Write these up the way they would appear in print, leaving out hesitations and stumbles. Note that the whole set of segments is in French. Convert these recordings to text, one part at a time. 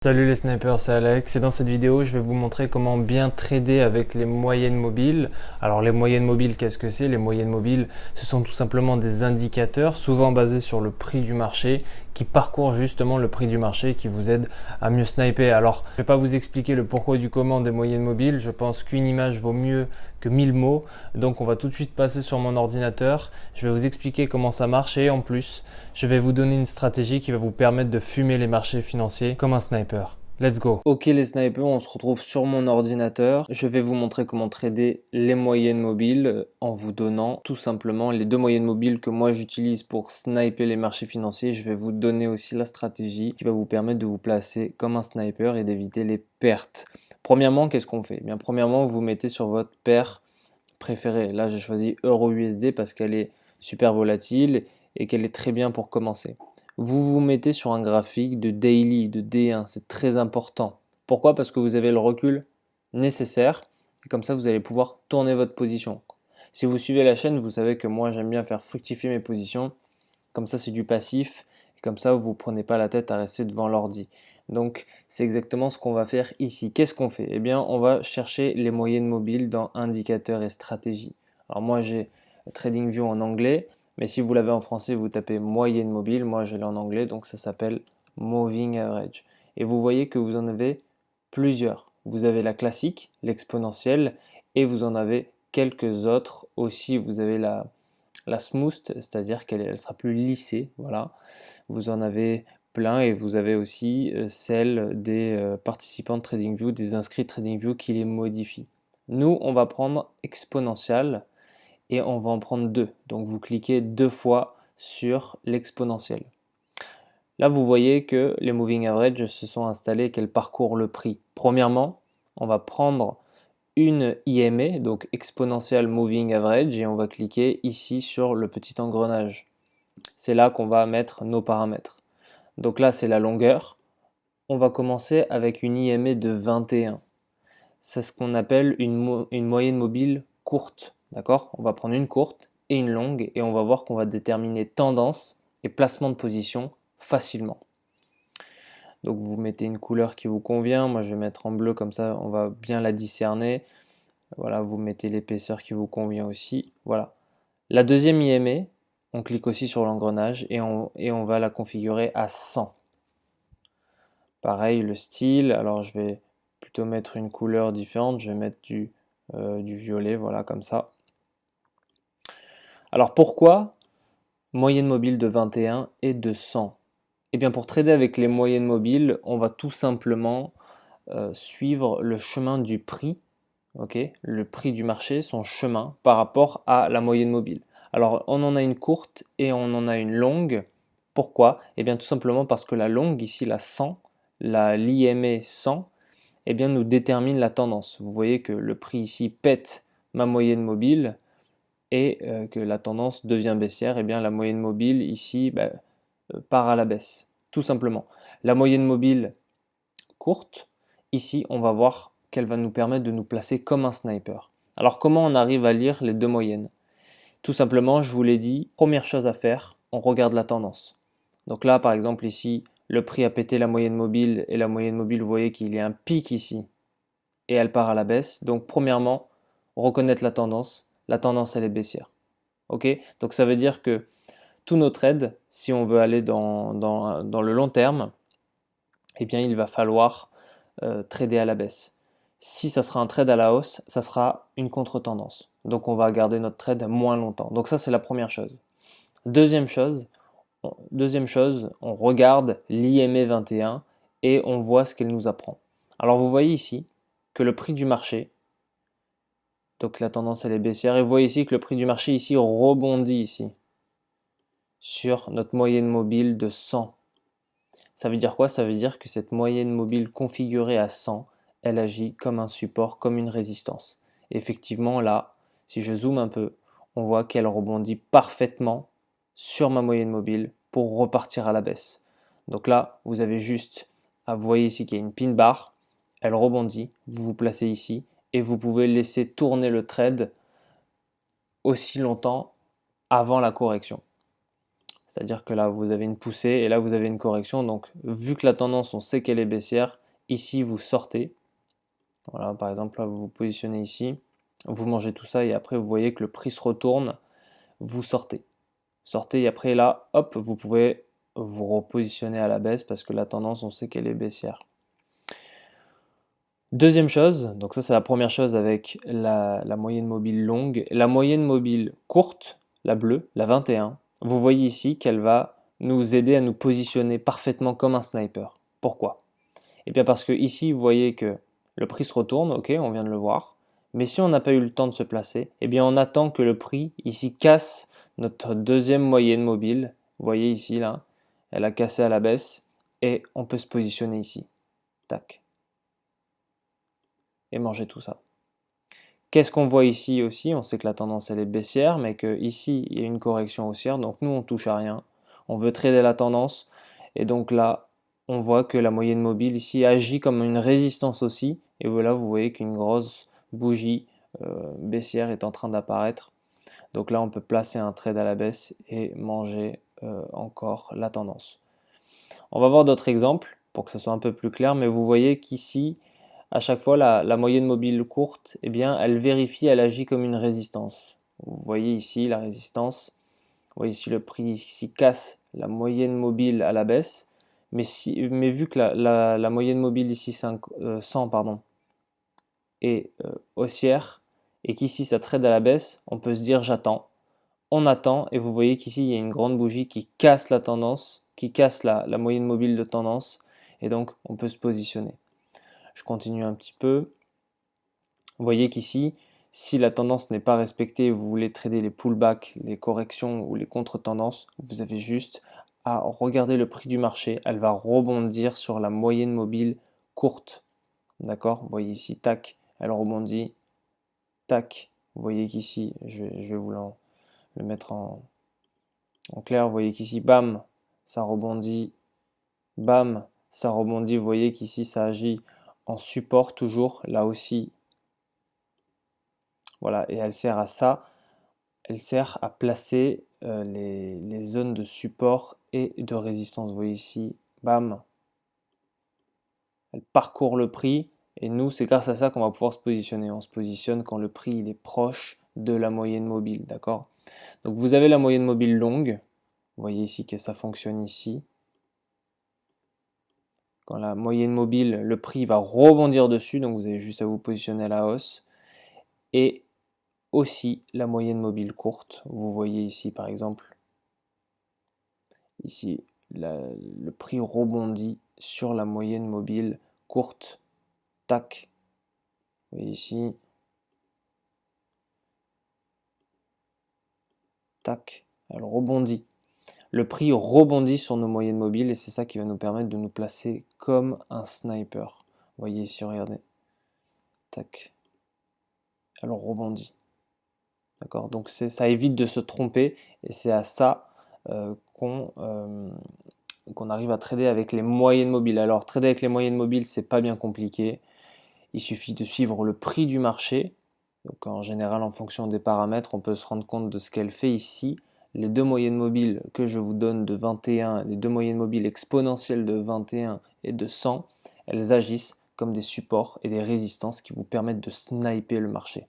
Salut les snipers, c'est Alex et dans cette vidéo je vais vous montrer comment bien trader avec les moyennes mobiles. Alors les moyennes mobiles, qu'est-ce que c'est? Les moyennes mobiles, ce sont tout simplement des indicateurs souvent basés sur le prix du marché qui parcourent justement le prix du marché et qui vous aident à mieux sniper. Alors je ne vais pas vous expliquer le pourquoi du comment des moyennes mobiles, je pense qu'une image vaut mieux que 1000 mots. Donc on va tout de suite passer sur mon ordinateur, je vais vous expliquer comment ça marche et en plus je vais vous donner une stratégie qui va vous permettre de fumer les marchés financiers comme un sniper. Let's go. Ok les snipers, on se retrouve sur mon ordinateur. Je vais vous montrer comment trader les moyennes mobiles en vous donnant tout simplement les deux moyennes mobiles que moi j'utilise pour sniper les marchés financiers. Je vais vous donner aussi la stratégie qui va vous permettre de vous placer comme un sniper et d'éviter les pertes. Premièrement, qu'est-ce qu'on fait? Bien, premièrement, vous mettez sur votre paire préférée. Là, j'ai choisi EURUSD parce qu'elle est super volatile et qu'elle est très bien pour commencer. Vous vous mettez sur un graphique de daily, de D1, c'est très important. Pourquoi? Parce que vous avez le recul nécessaire et comme ça vous allez pouvoir tourner votre position. Si vous suivez la chaîne, vous savez que moi j'aime bien faire fructifier mes positions, comme ça c'est du passif et comme ça vous ne prenez pas la tête à rester devant l'ordi. Donc c'est exactement ce qu'on va faire ici. Qu'est-ce qu'on fait? Eh bien on va chercher les moyennes mobiles dans indicateurs et stratégies. Alors moi j'ai TradingView en anglais. Mais si vous l'avez en français, vous tapez moyenne mobile. Moi, je l'ai en anglais, donc ça s'appelle Moving Average. Et vous voyez que vous en avez plusieurs. Vous avez la classique, l'exponentielle, et vous en avez quelques autres aussi. Vous avez la smooth, c'est-à-dire qu'elle sera plus lissée. Voilà. Vous en avez plein et vous avez aussi celle des participants de TradingView, des inscrits de TradingView qui les modifient. Nous, on va prendre exponentielle et on va en prendre deux. Donc vous cliquez deux fois sur l'exponentielle. Là, vous voyez que les moving average se sont installés et qu'elles parcourent le prix. Premièrement, on va prendre une IMA, donc exponential moving average, et on va cliquer ici sur le petit engrenage. C'est là qu'on va mettre nos paramètres. Donc là, c'est la longueur. On va commencer avec une IMA de 21. C'est ce qu'on appelle une moyenne mobile courte. D'accord? On va prendre une courte et une longue et on va voir qu'on va déterminer tendance et placement de position facilement. Donc vous mettez une couleur qui vous convient. Moi je vais mettre en bleu, comme ça on va bien la discerner. Voilà, vous mettez l'épaisseur qui vous convient aussi. Voilà. La deuxième IMA, on clique aussi sur l'engrenage et on va la configurer à 100. Pareil, le style, alors je vais plutôt mettre une couleur différente, je vais mettre du violet, voilà, comme ça. Alors pourquoi moyenne mobile de 21 et de 100? Eh bien pour trader avec les moyennes mobiles, on va tout simplement suivre le chemin du prix, okay, le prix du marché, son chemin par rapport à la moyenne mobile. Alors on en a une courte et on en a une longue. Pourquoi? Eh bien tout simplement parce que la longue, ici la 100, l'IMA 100, eh bien nous détermine la tendance. Vous voyez que le prix ici pète ma moyenne mobile et que la tendance devient baissière, eh bien la moyenne mobile ici part à la baisse, tout simplement. La moyenne mobile courte, ici on va voir qu'elle va nous permettre de nous placer comme un sniper. Alors comment on arrive à lire les deux moyennes? Tout simplement, je vous l'ai dit, première chose à faire, on regarde la tendance. Donc là par exemple ici, le prix a pété la moyenne mobile et la moyenne mobile, vous voyez qu'il y a un pic ici et elle part à la baisse. Donc premièrement, reconnaître la tendance elle est baissière. Ok? Donc ça veut dire que tous nos trades, si on veut aller dans le long terme, eh bien il va falloir trader à la baisse. Si ça sera un trade à la hausse, ça sera une contre-tendance. Donc on va garder notre trade moins longtemps. Donc ça c'est la première chose. Deuxième chose, on regarde l'IMA 21 et on voit ce qu'elle nous apprend. Alors vous voyez ici que le prix du marché, donc la tendance elle est baissière, et vous voyez ici que le prix du marché ici rebondit ici sur notre moyenne mobile de 100. Ça veut dire quoi? Ça veut dire que cette moyenne mobile configurée à 100, elle agit comme un support, comme une résistance. Et effectivement là, si je zoome un peu, on voit qu'elle rebondit parfaitement sur ma moyenne mobile pour repartir à la baisse. Donc là, vous avez juste à, vous voyez ici qu'il y a une pin bar, elle rebondit, vous vous placez ici et vous pouvez laisser tourner le trade aussi longtemps avant la correction. C'est-à-dire que là, vous avez une poussée et là, vous avez une correction. Donc, vu que la tendance, on sait qu'elle est baissière, ici, vous sortez. Voilà, par exemple, là, vous vous positionnez ici, vous mangez tout ça et après, vous voyez que le prix se retourne, vous sortez. Sortez et après, là, hop, vous pouvez vous repositionner à la baisse parce que la tendance, on sait qu'elle est baissière. Deuxième chose, donc ça c'est la première chose avec la moyenne mobile longue. La moyenne mobile courte, la bleue, la 21, vous voyez ici qu'elle va nous aider à nous positionner parfaitement comme un sniper. Pourquoi? Et bien parce que ici vous voyez que le prix se retourne, ok, on vient de le voir. Mais si on n'a pas eu le temps de se placer, eh bien on attend que le prix ici casse notre deuxième moyenne mobile. Vous voyez ici là, elle a cassé à la baisse et on peut se positionner ici. Tac. Et manger tout ça. Qu'est-ce qu'on voit ici aussi? On sait que la tendance elle est baissière, mais que ici il y a une correction haussière, donc nous on touche à rien. On veut trader la tendance, et donc là on voit que la moyenne mobile ici agit comme une résistance aussi, et voilà vous voyez qu'une grosse bougie baissière est en train d'apparaître. Donc là on peut placer un trade à la baisse et manger encore la tendance. On va voir d'autres exemples pour que ça soit un peu plus clair, mais vous voyez qu'ici à chaque fois, la moyenne mobile courte, eh bien, elle vérifie, elle agit comme une résistance. Vous voyez ici la résistance. Vous voyez ici le prix ici casse la moyenne mobile à la baisse. Mais vu que la moyenne mobile ici 100 pardon, est haussière et qu'ici ça trade à la baisse, on peut se dire j'attends. On attend et vous voyez qu'ici il y a une grande bougie qui casse la tendance, qui casse la moyenne mobile de tendance et donc on peut se positionner. Je continue un petit peu. Vous voyez qu'ici, si la tendance n'est pas respectée, vous voulez trader les pullbacks, les corrections ou les contre-tendances, vous avez juste à regarder le prix du marché. Elle va rebondir sur la moyenne mobile courte. D'accord? Vous voyez ici, tac, elle rebondit, tac. Vous voyez qu'ici, je vais vous le mettre en clair. Vous voyez qu'ici, bam, ça rebondit, bam, ça rebondit. Vous voyez qu'ici, ça agit en support toujours. Là aussi, voilà, et elle sert à ça, elle sert à placer les zones de support et de résistance. Vous voyez ici, bam, elle parcourt le prix et nous, c'est grâce à ça qu'on va pouvoir se positionner. On se positionne quand le prix il est proche de la moyenne mobile, d'accord? Donc vous avez la moyenne mobile longue, vous voyez ici que ça fonctionne ici. Quand la moyenne mobile, le prix va rebondir dessus, donc vous avez juste à vous positionner à la hausse. Et aussi la moyenne mobile courte. Vous voyez ici par exemple, ici le prix rebondit sur la moyenne mobile courte. Tac. Vous voyez ici. Tac. Elle rebondit. Le prix rebondit sur nos moyennes mobiles et c'est ça qui va nous permettre de nous placer comme un sniper. Vous voyez ici, regardez. Tac. Elle rebondit. D'accord? Donc ça évite de se tromper et c'est à ça qu'on arrive à trader avec les moyennes mobiles. Alors trader avec les moyennes mobiles, c'est pas bien compliqué. Il suffit de suivre le prix du marché. Donc en général, en fonction des paramètres, on peut se rendre compte de ce qu'elle fait ici. Les deux moyennes mobiles que je vous donne de 21, les deux moyennes mobiles exponentielles de 21 et de 100, elles agissent comme des supports et des résistances qui vous permettent de sniper le marché.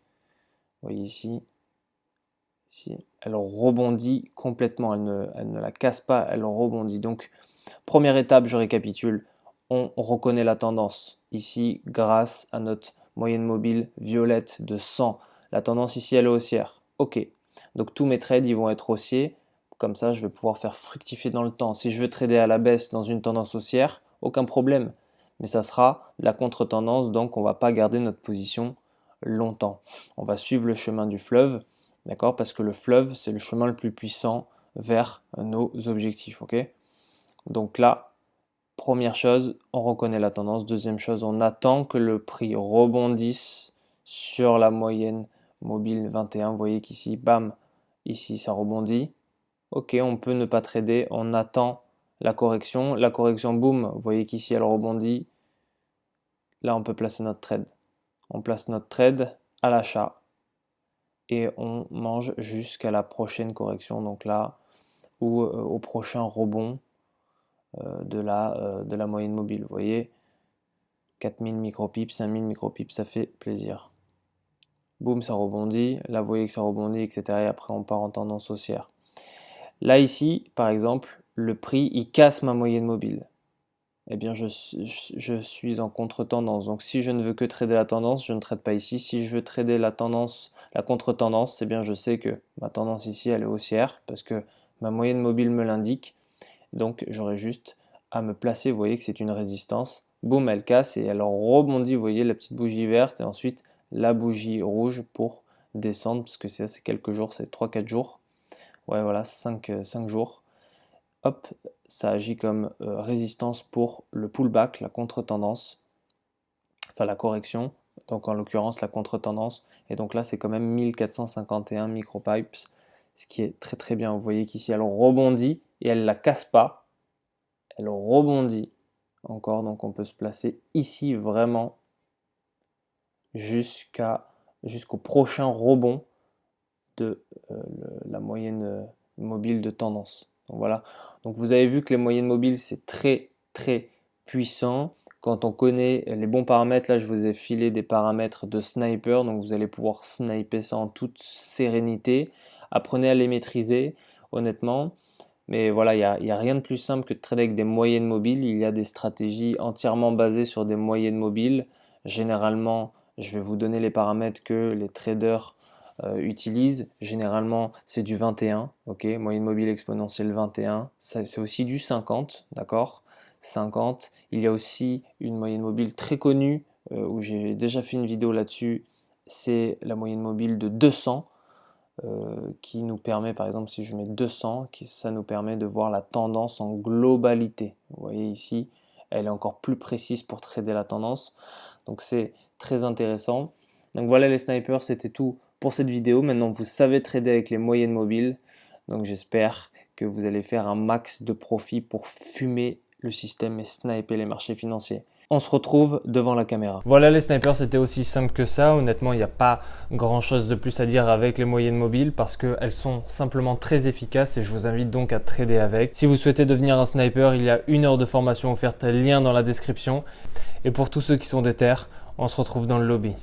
Vous voyez ici, elle rebondit complètement, elle ne la casse pas, elle rebondit. Donc, première étape, je récapitule, on reconnaît la tendance ici grâce à notre moyenne mobile violette de 100. La tendance ici, elle est haussière. Ok, donc tous mes trades, ils vont être haussiers. Comme ça, je vais pouvoir faire fructifier dans le temps. Si je veux trader à la baisse dans une tendance haussière, aucun problème. Mais ça sera de la contre-tendance, donc on ne va pas garder notre position longtemps. On va suivre le chemin du fleuve. D'accord? Parce que le fleuve, c'est le chemin le plus puissant vers nos objectifs. Ok? Donc là, première chose, on reconnaît la tendance. Deuxième chose, on attend que le prix rebondisse sur la moyenne mobile 21. Vous voyez qu'ici, bam, ici, ça rebondit. Ok, on peut ne pas trader. On attend la correction. La correction, boum, vous voyez qu'ici, elle rebondit. Là, on peut placer notre trade. On place notre trade à l'achat et on mange jusqu'à la prochaine correction. Donc là, ou au prochain rebond de la moyenne mobile. Vous voyez, 4000 micropips, 5000 micropips, ça fait plaisir. Boum, ça rebondit. Là, vous voyez que ça rebondit, etc. Et après, on part en tendance haussière. Là, ici, par exemple, le prix, il casse ma moyenne mobile. Eh bien, je suis en contre-tendance. Donc, si je ne veux que trader la tendance, je ne trade pas ici. Si je veux trader la tendance, la contre-tendance, c'est bien, je sais que ma tendance ici, elle est haussière parce que ma moyenne mobile me l'indique. Donc, j'aurai juste à me placer. Vous voyez que c'est une résistance. Boum, elle casse et elle rebondit. Vous voyez la petite bougie verte et ensuite la bougie rouge pour descendre parce que c'est quelques jours, c'est 3-4 jours. Ouais, voilà, 5 jours. Hop, ça agit comme résistance pour le pullback, la contre-tendance, enfin la correction, donc en l'occurrence la contre-tendance. Et donc là, c'est quand même 1451 micropipes, ce qui est très très bien. Vous voyez qu'ici, elle rebondit et elle ne la casse pas. Elle rebondit encore, donc on peut se placer ici vraiment jusqu'au prochain rebond de la moyenne mobile de tendance. Donc voilà, donc vous avez vu que les moyennes mobiles c'est très très puissant. Quand on connaît les bons paramètres, là je vous ai filé des paramètres de sniper, donc vous allez pouvoir sniper ça en toute sérénité. Apprenez à les maîtriser honnêtement. Mais voilà, il y a rien de plus simple que de trader avec des moyennes mobiles. Il y a des stratégies entièrement basées sur des moyennes mobiles. Généralement, je vais vous donner les paramètres que les traders utilisent. Généralement, c'est du 21, ok, moyenne mobile exponentielle 21. C'est aussi du 50, d'accord, 50. Il y a aussi une moyenne mobile très connue où j'ai déjà fait une vidéo là-dessus. C'est la moyenne mobile de 200. Qui nous permet, par exemple, si je mets 200, ça nous permet de voir la tendance en globalité. Vous voyez ici, elle est encore plus précise pour trader la tendance. Donc c'est très intéressant. Donc voilà les snipers, c'était tout pour cette vidéo. Maintenant, vous savez trader avec les moyennes mobiles. Donc j'espère que vous allez faire un max de profit pour fumer le système et sniper les marchés financiers. On se retrouve devant la caméra. Voilà les snipers, c'était aussi simple que ça. Honnêtement, il n'y a pas grand chose de plus à dire avec les moyennes mobiles parce qu'elles sont simplement très efficaces et je vous invite donc à trader avec. Si vous souhaitez devenir un sniper, il y a 1 heure de formation offerte, lien dans la description. Et pour tous ceux qui sont déter, on se retrouve dans le lobby.